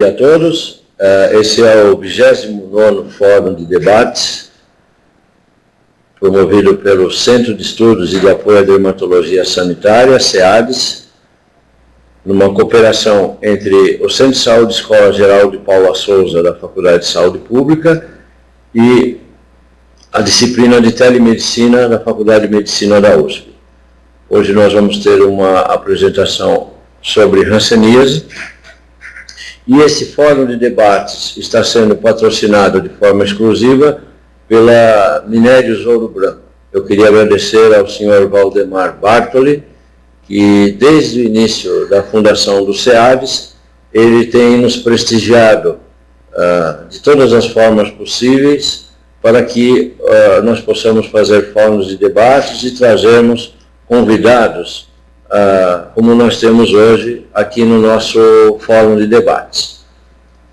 A todos, esse é o 29º Fórum de Debates, promovido pelo Centro de Estudos e de Apoio à Dermatologia Sanitária, SEADES, numa cooperação entre o Centro de Saúde Escola Geral de Paula Souza, da Faculdade de Saúde Pública, e a disciplina de Telemedicina da Faculdade de Medicina da USP. Hoje nós vamos ter uma apresentação sobre hanseníase, e esse fórum de debates está sendo patrocinado de forma exclusiva pela Minérios Ouro Branco. Eu queria agradecer ao senhor Valdemar Bartoli, que desde o início da fundação do SEADES, ele tem nos prestigiado de todas as formas possíveis para que nós possamos fazer fóruns de debates e trazermos convidados como nós temos hoje aqui no nosso fórum de debates.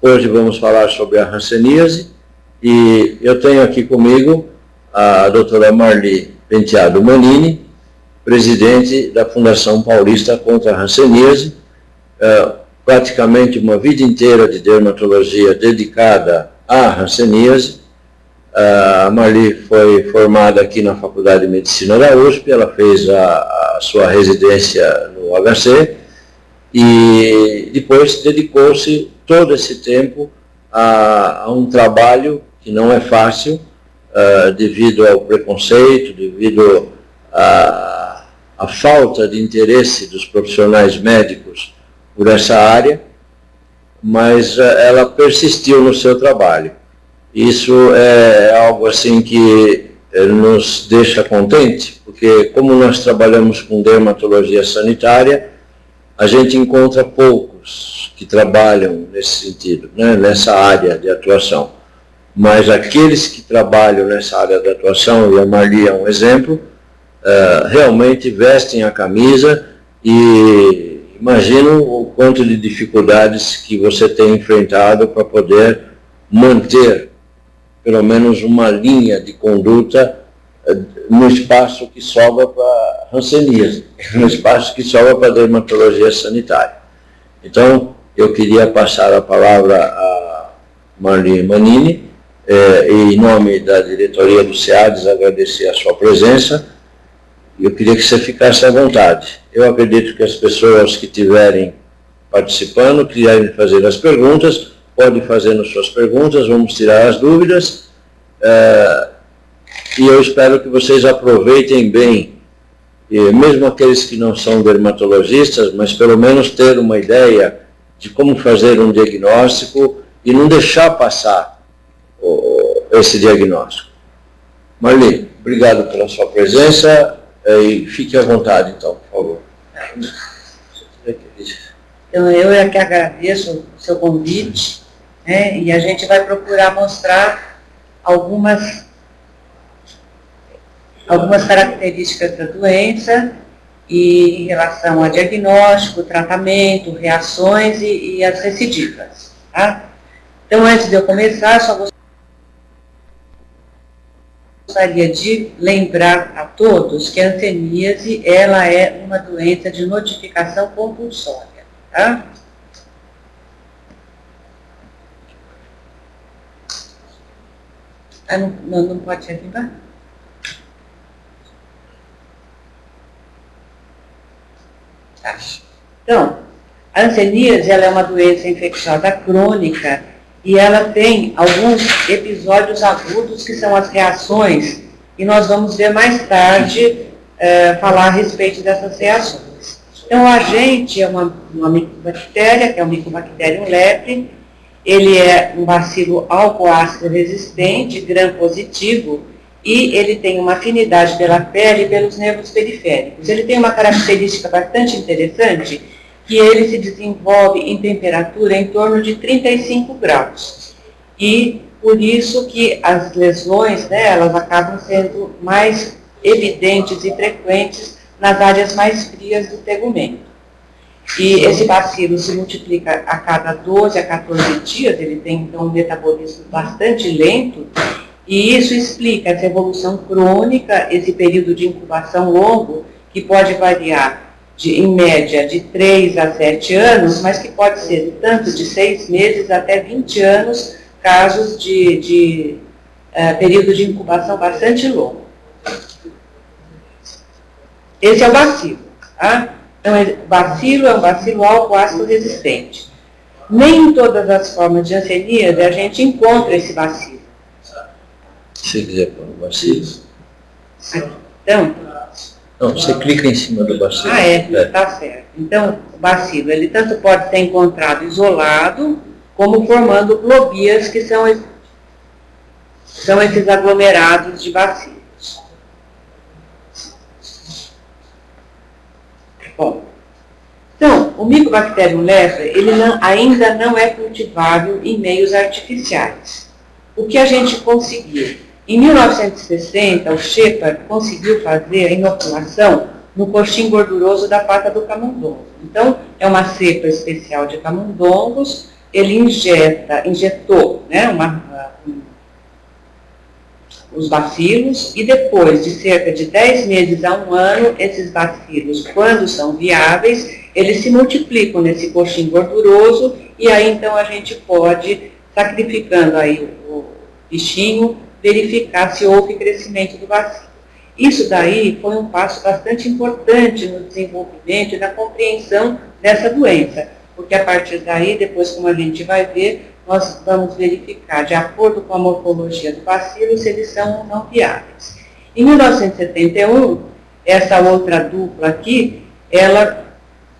Hoje vamos falar sobre a hanseníase e eu tenho aqui comigo a doutora Marli Penteado Manini, presidente da Fundação Paulista contra a Hanseníase, praticamente uma vida inteira de dermatologia dedicada à hanseníase. A Marli foi formada aqui na Faculdade de Medicina da USP, ela fez a sua residência no HC e depois dedicou-se todo esse tempo a um trabalho que não é fácil, devido ao preconceito, devido à falta de interesse dos profissionais médicos por essa área, mas ela persistiu no seu trabalho. Isso é algo assim que nos deixa contente, porque como nós trabalhamos com dermatologia sanitária, a gente encontra poucos que trabalham nesse sentido, né, nessa área de atuação. Mas aqueles que trabalham nessa área de atuação, e a Marli é um exemplo, realmente vestem a camisa e imaginam o quanto de dificuldades que você tem enfrentado para poder manter pelo menos uma linha de conduta no espaço que sobra para hanseníase, no espaço que sobra para dermatologia sanitária. Então, eu queria passar a palavra a Marli Manini, e em nome da diretoria do SEADES, agradecer a sua presença. Eu queria que você ficasse à vontade. Eu acredito que as pessoas que estiverem participando, quiserem fazer as perguntas, podem fazer as suas perguntas, vamos tirar as dúvidas, e eu espero que vocês aproveitem bem, e mesmo aqueles que não são dermatologistas, mas pelo menos ter uma ideia de como fazer um diagnóstico e não deixar passar esse diagnóstico. Marli, obrigado pela sua presença e fique à vontade, então, por favor. Então, eu é que agradeço o seu convite, né, e a gente vai procurar mostrar algumas características da doença e em relação a diagnóstico, tratamento, reações e as recidivas. Tá? Então, antes de eu começar, só gostaria de lembrar a todos que a hanseníase, ela é uma doença de notificação compulsória. Tá? Não pode ser aqui embaixo? Tá. Então, a hanseníase, ela é uma doença infecciosa crônica e ela tem alguns episódios agudos que são as reações, e nós vamos ver mais tarde falar a respeito dessas reações. Então, o agente é uma micobactéria, que é o Mycobacterium leprae. Ele é um bacilo álcool-ácido resistente, gram-positivo, e ele tem uma afinidade pela pele e pelos nervos periféricos. Ele tem uma característica bastante interessante, que ele se desenvolve em temperatura em torno de 35 graus. E por isso que as lesões, né, elas acabam sendo mais evidentes e frequentes nas áreas mais frias do tegumento. E esse bacilo se multiplica a cada 12 a 14 dias, ele tem então um metabolismo bastante lento, e isso explica essa evolução crônica, esse período de incubação longo, que pode variar em média, de 3 a 7 anos, mas que pode ser tanto de 6 meses até 20 anos, casos de período de incubação bastante longo. Esse é o bacilo. Tá? Então, o bacilo é um bacilo álcool ácido resistente. Nem em todas as formas de hanseníase a gente encontra esse bacilo. Se quiser pôr o bacilo. Então, não, você clica em cima do bacilo. Tá certo. Então, o bacilo, ele tanto pode ser encontrado isolado, como formando globias, que são esses aglomerados de bacilos. Bom, então, o Mycobacterium leprae, ele ainda não é cultivável em meios artificiais. O que a gente conseguiu? Em 1960, o Shepard conseguiu fazer a inoculação no coxim gorduroso da pata do camundongo. Então, é uma cepa especial de camundongos, ele injetou, né, os bacilos, e depois de cerca de 10 meses a 1 ano, esses bacilos, quando são viáveis, eles se multiplicam nesse coxim gorduroso, e aí então a gente pode, sacrificando aí o bichinho, verificar se houve crescimento do bacilo. Isso daí foi um passo bastante importante no desenvolvimento e na compreensão dessa doença, porque a partir daí, depois como a gente vai ver, nós vamos verificar, de acordo com a morfologia do bacilo, se eles são ou não viáveis. Em 1971, essa outra dupla aqui, ela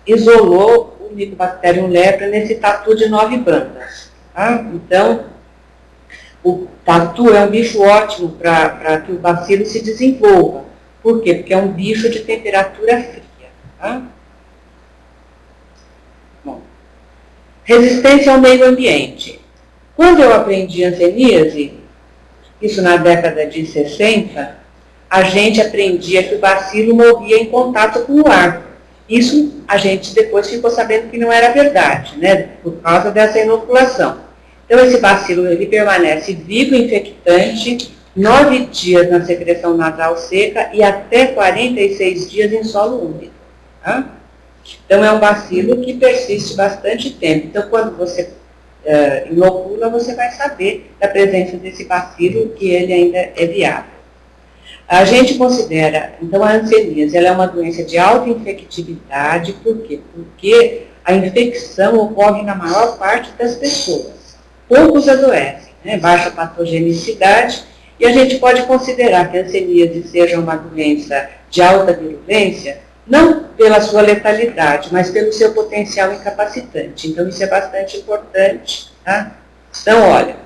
isolou o Mycobacterium leprae nesse tatu de 9 bandas. Tá? Então, o tatu é um bicho ótimo para que o bacilo se desenvolva. Por quê? Porque é um bicho de temperatura fria. Tá? Bom. Resistência ao meio ambiente. Quando eu aprendi hanseníase, isso na década de 60, a gente aprendia que o bacilo morria em contato com o ar. Isso a gente depois ficou sabendo que não era verdade, né, por causa dessa inoculação. Então, esse bacilo ele permanece vivo infectante 9 dias na secreção nasal seca e até 46 dias em solo úmido. Tá? Então, é um bacilo que persiste bastante tempo. Então, quando você inocula, você vai saber da presença desse bacilo, que ele ainda é viável. A gente considera, então, a hanseníase, ela é uma doença de alta infectividade. Por quê? Porque a infecção ocorre na maior parte das pessoas. Poucos adoecem, né? Baixa patogenicidade, e a gente pode considerar que a hanseníase seja uma doença de alta virulência, não pela sua letalidade, mas pelo seu potencial incapacitante. Então, isso é bastante importante. Tá? Então, olha,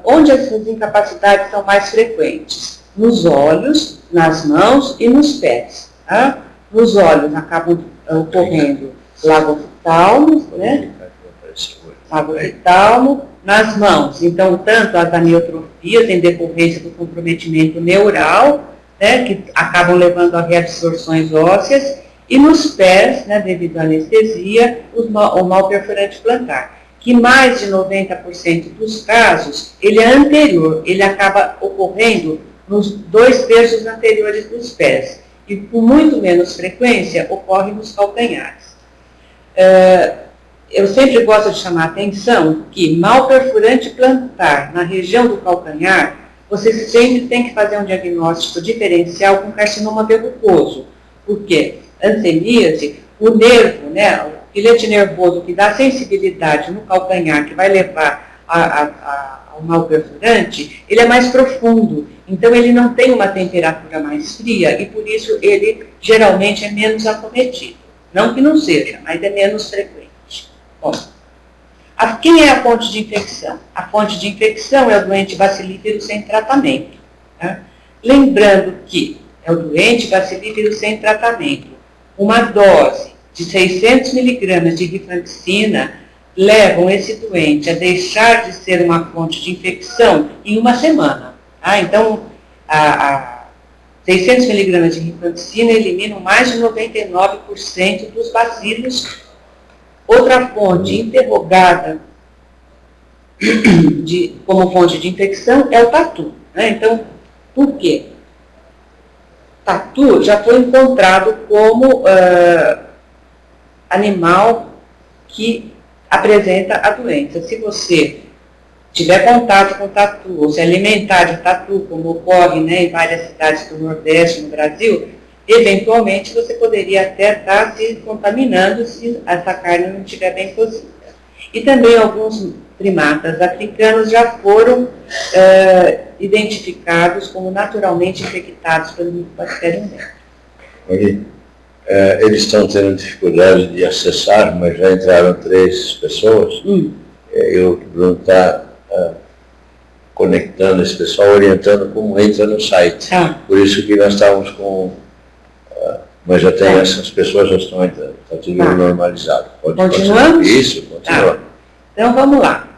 onde essas incapacidades são mais frequentes? Nos olhos, nas mãos e nos pés. Tá? Nos olhos acabam ocorrendo lagoftalmo, né? Lagoftalmo, nas mãos, então, tanto as aneotrofias em decorrência do comprometimento neural, né, que acabam levando a reabsorções ósseas, e nos pés, né, devido à anestesia, o mal perfurante plantar, que mais de 90% dos casos, ele é anterior, ele acaba ocorrendo nos 2/3 anteriores dos pés, e com muito menos frequência ocorre nos calcanhares. Eu sempre gosto de chamar a atenção que mal perfurante plantar na região do calcanhar, você sempre tem que fazer um diagnóstico diferencial com carcinoma verrucoso. Por quê? Hanseníase, o nervo, né, o filete nervoso que dá sensibilidade no calcanhar, que vai levar ao mal perfurante, ele é mais profundo. Então, ele não tem uma temperatura mais fria e, por isso, ele geralmente é menos acometido. Não que não seja, mas é menos frequente. Bom, quem é a fonte de infecção? A fonte de infecção é o doente bacilífero sem tratamento. Tá? Lembrando que é o doente bacilífero sem tratamento. Uma dose de 600 miligramas de rifampicina levam esse doente a deixar de ser uma fonte de infecção em 1 semana. Tá? Então, 600 miligramas de rifampicina eliminam mais de 99% dos bacilos. Outra fonte interrogada como fonte de infecção é o tatu. Né? Então, por quê? tatu já foi encontrado como animal que apresenta a doença. Se você tiver contato com tatu, ou se alimentar de tatu, como ocorre, né, em várias cidades do Nordeste, no Brasil, eventualmente você poderia até estar se contaminando se essa carne não estiver bem cozida. E também alguns primatas africanos já foram identificados como naturalmente infectados pelo Mycobacterium leprae. Eles estão tendo dificuldade de acessar, mas já entraram 3 pessoas. E o Bruno está conectando esse pessoal, orientando como entra no site. Por isso que nós estávamos com... mas já tem essas pessoas, já estão entrando. Está tudo normalizado. Continuamos? Isso, continua. Então vamos lá.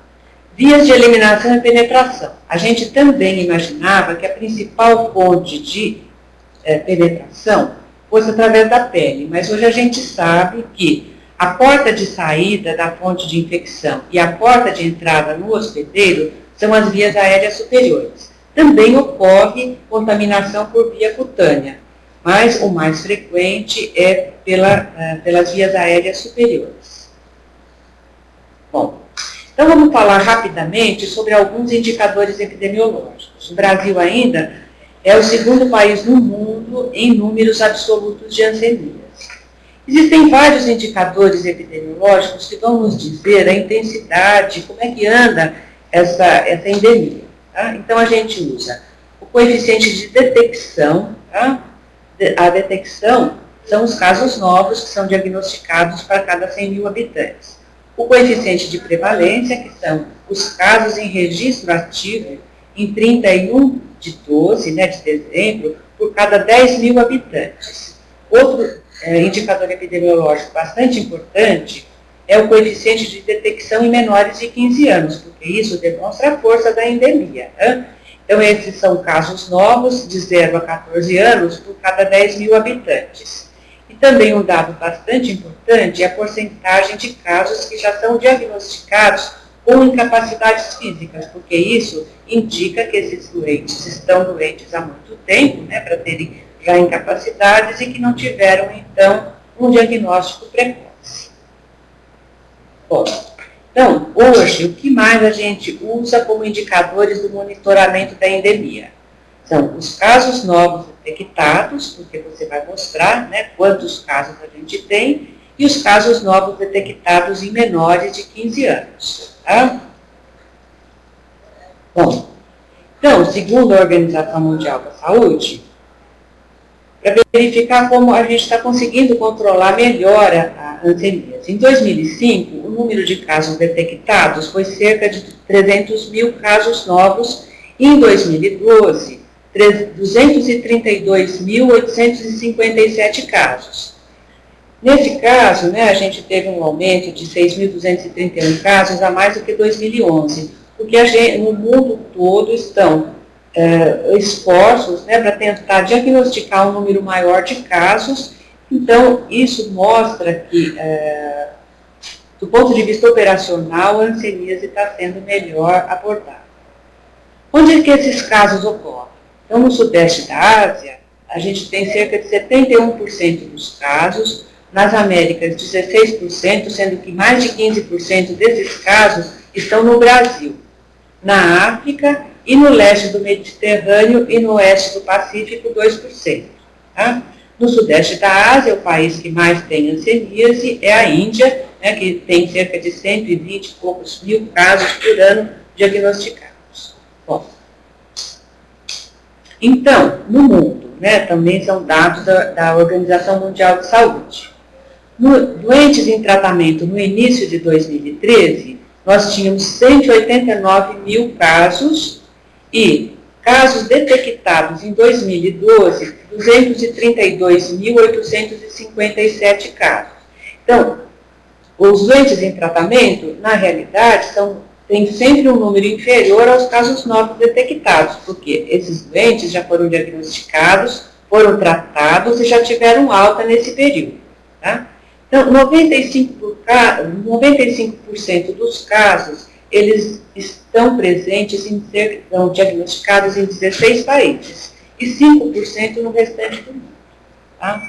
Vias de eliminação e penetração. A gente também imaginava que a principal fonte de penetração fosse através da pele, mas hoje a gente sabe que a porta de saída da fonte de infecção e a porta de entrada no hospedeiro são as vias aéreas superiores. Também ocorre contaminação por via cutânea, mas o mais frequente é pelas vias aéreas superiores. Bom, então vamos falar rapidamente sobre alguns indicadores epidemiológicos. O Brasil ainda é o segundo país no mundo em números absolutos de hanseníase. Existem vários indicadores epidemiológicos que vão nos dizer a intensidade, como é que anda essa endemia. Tá? Então a gente usa o coeficiente de detecção. Tá? A detecção são os casos novos que são diagnosticados para cada 100 mil habitantes. O coeficiente de prevalência, que são os casos em registro ativo em 31 de 12, né, de dezembro, por cada 10 mil habitantes. Outro indicador epidemiológico bastante importante é o coeficiente de detecção em menores de 15 anos, porque isso demonstra a força da endemia. Né? Então, esses são casos novos de 0 a 14 anos por cada 10 mil habitantes. E também um dado bastante importante é a porcentagem de casos que já são diagnosticados com incapacidades físicas, porque isso indica que esses doentes estão doentes há muito tempo, né, para terem já incapacidades e que não tiveram, então, um diagnóstico precoce. Bom, então, hoje, o que mais a gente usa como indicadores do monitoramento da endemia? São os casos novos detectados, porque você vai mostrar, né, quantos casos a gente tem, e os casos novos detectados em menores de 15 anos. Tá? Bom, então, segundo a Organização Mundial da Saúde, para verificar como a gente está conseguindo controlar melhor a hanseníase. Em 2005, o número de casos detectados foi cerca de 300 mil casos novos, e em 2012, 232.857 casos. Nesse caso, né, a gente teve um aumento de 6.231 casos a mais do que 2011, porque no mundo todo estão esforços, né, para tentar diagnosticar um número maior de casos. Então, isso mostra que, do ponto de vista operacional, a hanseníase está sendo melhor abordada. Onde é que esses casos ocorrem? Então, no Sudeste da Ásia, a gente tem cerca de 71% dos casos, nas Américas, 16%, sendo que mais de 15% desses casos estão no Brasil, na África e no leste do Mediterrâneo e no oeste do Pacífico, 2%. Tá? No Sudeste da Ásia, o país que mais tem hanseníase é a Índia, né, que tem cerca de 120 e poucos mil casos por ano diagnosticados. Bom, então, no mundo, né, também são dados da Organização Mundial de Saúde. Doentes em tratamento no início de 2013, nós tínhamos 189 mil casos e casos detectados em 2012, 232.857 casos. Então, os doentes em tratamento, na realidade, têm sempre um número inferior aos casos novos detectados, porque esses doentes já foram diagnosticados, foram tratados e já tiveram alta nesse período. Tá? Então, 95% dos casos, eles estão presentes, são diagnosticados em 16 países. e 5% no restante do mundo. Tá?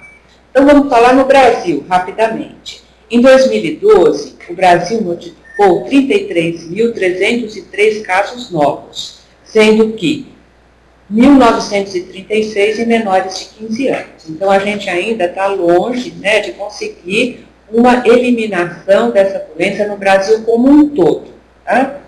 Então, vamos falar no Brasil, rapidamente. Em 2012, o Brasil notificou 33.303 casos novos, sendo que 1.936 em menores de 15 anos. Então, a gente ainda está longe, né, de conseguir uma eliminação dessa doença no Brasil como um todo. Tá?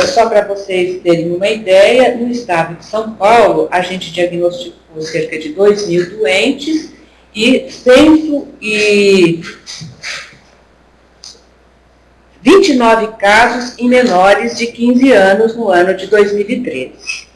Só para vocês terem uma ideia, no estado de São Paulo, a gente diagnosticou cerca de 2.000 doentes e 129 casos em menores de 15 anos no ano de 2013.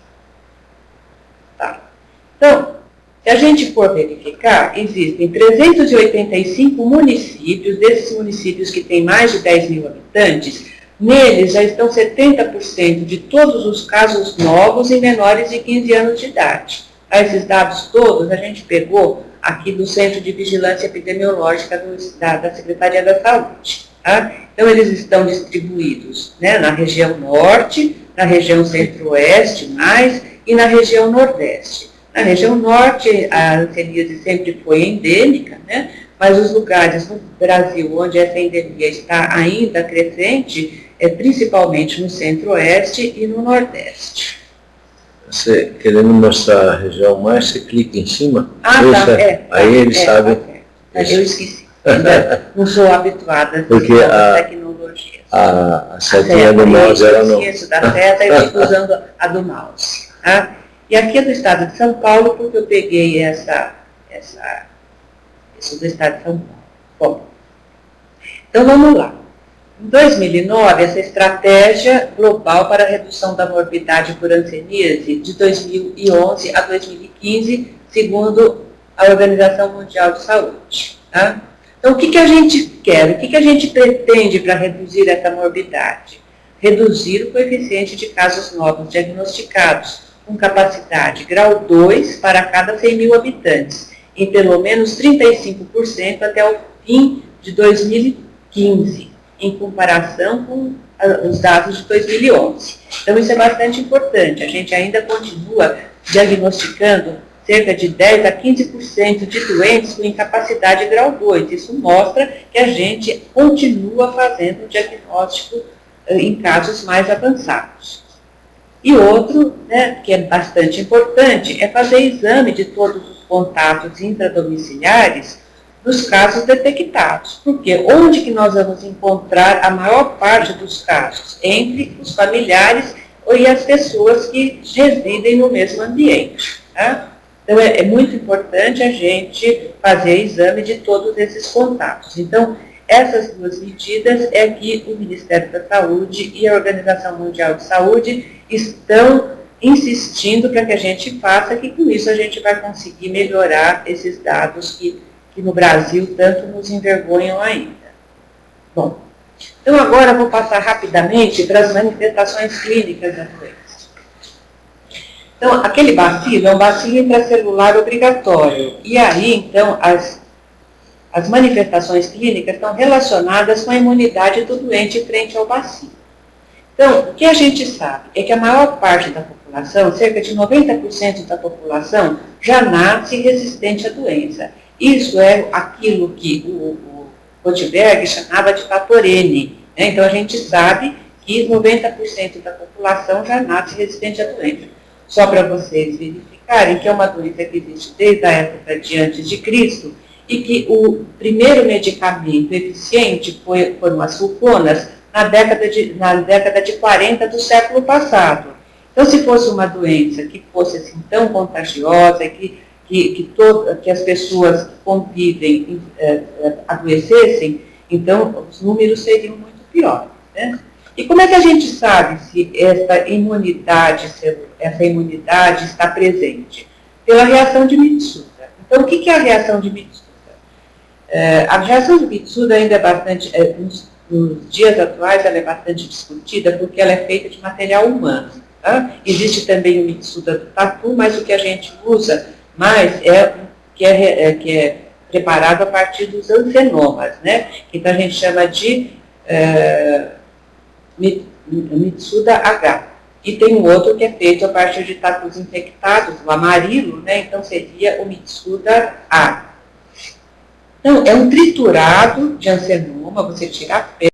Tá. Então, se a gente for verificar, existem 385 municípios, desses municípios que têm mais de 10 mil habitantes, neles já estão 70% de todos os casos novos em menores de 15 anos de idade. Esses dados todos a gente pegou aqui do Centro de Vigilância Epidemiológica da Secretaria da Saúde. Tá? Então, eles estão distribuídos, né, na região norte, na região centro-oeste mais e na região nordeste. Na região norte, a hanseníase sempre foi endêmica, né, mas os lugares no Brasil onde essa endemia está ainda crescente é principalmente no centro-oeste e no nordeste. Você querendo mostrar a região mais, você clica em cima. Ah, tá, aí eles sabem. Tá, eu esqueci. Ainda não sou habituada porque a tecnologias. A setinha do mouse era não. Eu esqueço da seta e fico usando a do mouse. Tá? E aqui é do estado de São Paulo, porque eu peguei isso do estado de São Paulo. Bom, então vamos lá. Em 2009, essa estratégia global para a redução da morbidade por hanseníase de 2011 a 2015, segundo a Organização Mundial de Saúde. Tá? Então, o que a gente quer? O que a gente pretende para reduzir essa morbidade? Reduzir o coeficiente de casos novos diagnosticados, com capacidade grau 2 para cada 100 mil habitantes, em pelo menos 35% até o fim de 2015, em comparação com os dados de 2011. Então, isso é bastante importante. A gente ainda continua diagnosticando cerca de 10% a 15% de doentes com incapacidade grau 2. Isso mostra que a gente continua fazendo o diagnóstico em casos mais avançados. E outro, né, que é bastante importante, é fazer exame de todos os contatos intradomiciliares dos casos detectados. Porque onde que nós vamos encontrar a maior parte dos casos? Entre os familiares e as pessoas que residem no mesmo ambiente. Tá? Então, é muito importante a gente fazer exame de todos esses contatos. Então, essas duas medidas é que o Ministério da Saúde e a Organização Mundial de Saúde estão insistindo para que a gente faça, que com isso a gente vai conseguir melhorar esses dados que no Brasil tanto nos envergonham ainda. Bom, então agora eu vou passar rapidamente para as manifestações clínicas da doença. Então, aquele bacilo é um bacilo intracelular obrigatório. E aí, então, as manifestações clínicas estão relacionadas com a imunidade do doente frente ao bacilo. Então, o que a gente sabe é que a maior parte da população, cerca de 90% da população, já nasce resistente à doença. Isso é aquilo que o Rothberg chamava de fator N. Né? Então, a gente sabe que 90% da população já nasce resistente à doença. Só para vocês verificarem que é uma doença que existe desde a época de antes de Cristo e que o primeiro medicamento eficiente foram as sulfonas na década de 40 do século passado. Então, se fosse uma doença que fosse assim, tão contagiosa, que as pessoas que convivem adoecessem, então os números seriam muito piores. Né? E como é que a gente sabe se essa imunidade está presente? Pela reação de Mitsuda. Então, o que é a reação de Mitsuda? A reação de Mitsuda ainda é bastante, nos dias atuais, ela é bastante discutida porque ela é feita de material humano. Tá? Existe também o Mitsuda do tatu, mas o que a gente usa mais que é preparado a partir dos ansenomas, né? Então, a gente chama de Mitsuda H. e tem um outro que é feito a partir de tatus infectados, o amarilo, né? Então seria o Mitsuda A. Então, é um triturado de ancenoma, você tira a pele,